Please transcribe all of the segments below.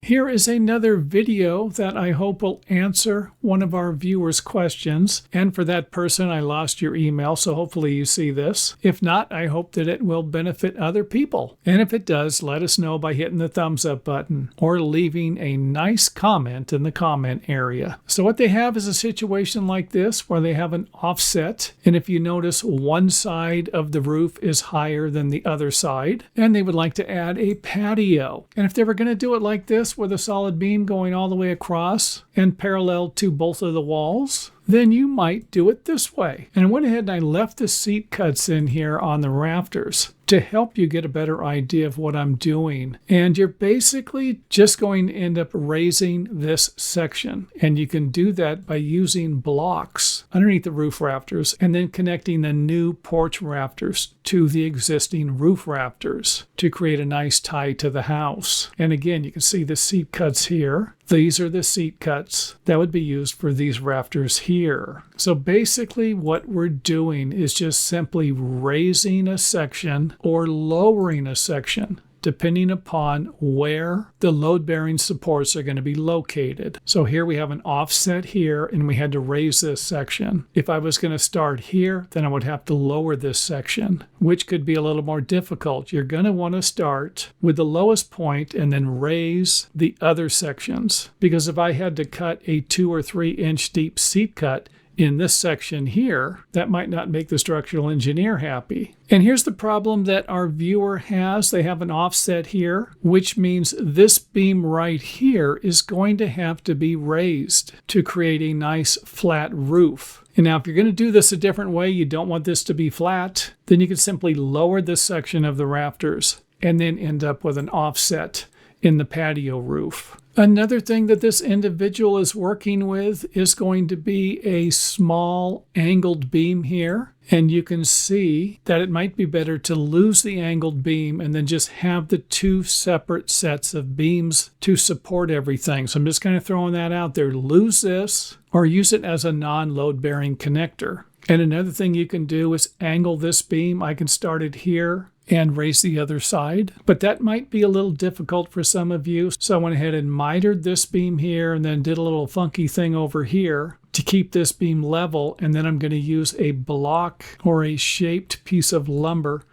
Here is another video that I hope will answer one of our viewers' questions. And for that person, I lost your email, so hopefully you see this. If not, I hope that it will benefit other people. And if it does, let us know by hitting the thumbs up button or leaving a nice comment in the comment area. So what they have is a situation like this where they have an offset. And if you notice, one side of the roof is higher than the other side. And they would like to add a patio. And if they were going to do it like this, with a solid beam going all the way across and parallel to both of the walls, then you might do it this way. And I went ahead and I left the seat cuts in here on the rafters to help you get a better idea of what I'm doing. And you're basically just going to end up raising this section. And you can do that by using blocks underneath the roof rafters and then connecting the new porch rafters to the existing roof rafters to create a nice tie to the house. And again, you can see the seat cuts here. These are the seat cuts that would be used for these rafters here. So basically what we're doing is just simply raising a section or lowering a section depending upon where the load-bearing supports are going to be located. So here we have an offset here, and we had to raise this section. If I was going to start here, then I would have to lower this section, which could be a little more difficult. You're going to want to start with the lowest point and then raise the other sections. Because if I had to cut a 2 or 3 inch deep seat cut in this section here, that might not make the structural engineer happy. And here's the problem that our viewer has. They have an offset here, which means this beam right here is going to have to be raised to create a nice flat roof. And now if you're going to do this a different way, you don't want this to be flat, then you can simply lower this section of the rafters and then end up with an offset in the patio roof. Another thing that this individual is working with is going to be a small angled beam here. And you can see that it might be better to lose the angled beam and then just have the 2 separate sets of beams to support everything. So I'm just kind of throwing that out there. Lose this or use it as a non-load bearing connector. And another thing you can do is angle this beam. I can start it here and raise the other side, but that might be a little difficult for some of you. So I went ahead and mitered this beam here and then did a little funky thing over here to keep this beam level. And then I'm going to use a block or a shaped piece of lumber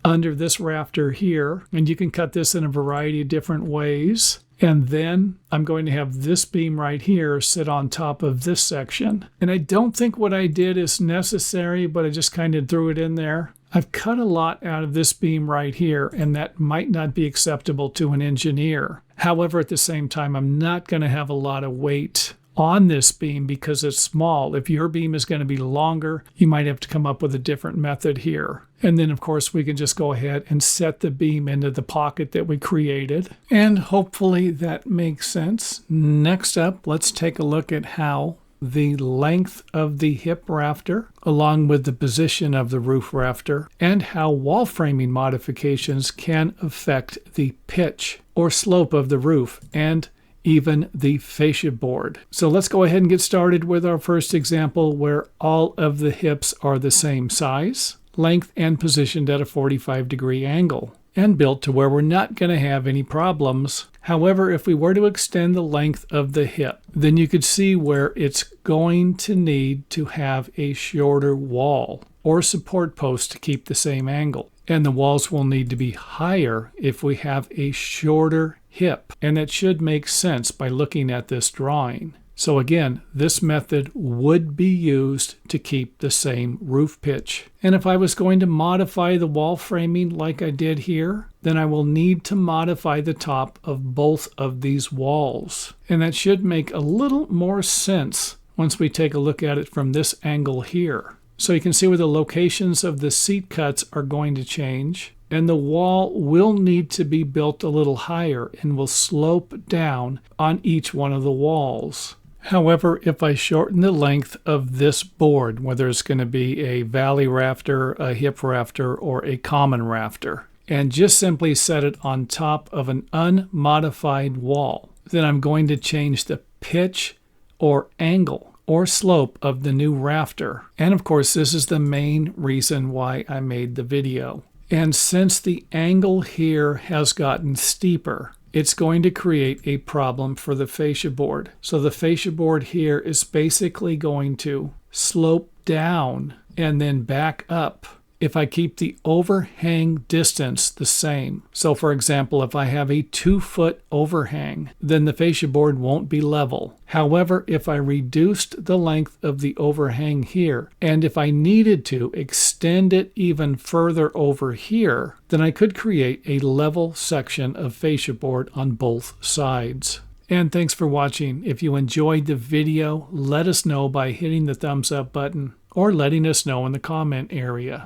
under this rafter here. And you can cut this in a variety of different ways. And then I'm going to have this beam right here sit on top of this section. And I don't think what I did is necessary, but I just kind of threw it in there. I've cut a lot out of this beam right here, and that might not be acceptable to an engineer. However, at the same time, I'm not going to have a lot of weight on this beam because it's small. If your beam is going to be longer, you might have to come up with a different method here. And then, of course, we can just go ahead and set the beam into the pocket that we created. And hopefully that makes sense. Next up, let's take a look at how the length of the hip rafter, along with the position of the roof rafter, and how wall framing modifications can affect the pitch or slope of the roof and even the fascia board. So let's go ahead and get started with our first example where all of the hips are the same size, length, and positioned at a 45-degree angle, and built to where we're not going to have any problems. However, if we were to extend the length of the hip, then you could see where it's going to need to have a shorter wall or support post to keep the same angle. And the walls will need to be higher if we have a shorter hip. And that should make sense by looking at this drawing. So again, this method would be used to keep the same roof pitch. And if I was going to modify the wall framing like I did here, then I will need to modify the top of both of these walls. And that should make a little more sense once we take a look at it from this angle here. So you can see where the locations of the seat cuts are going to change. And the wall will need to be built a little higher and will slope down on each one of the walls. However, if I shorten the length of this board, whether it's going to be a valley rafter, a hip rafter, or a common rafter, and just simply set it on top of an unmodified wall, then I'm going to change the pitch or angle or slope of the new rafter. And of course, this is the main reason why I made the video. And since the angle here has gotten steeper, it's going to create a problem for the fascia board. So the fascia board here is basically going to slope down and then back up if I keep the overhang distance the same. So for example, if I have a 2-foot overhang, then the fascia board won't be level. However, if I reduced the length of the overhang here, and if I needed to extend it even further over here, then I could create a level section of fascia board on both sides. And thanks for watching. If you enjoyed the video, let us know by hitting the thumbs up button or letting us know in the comment area.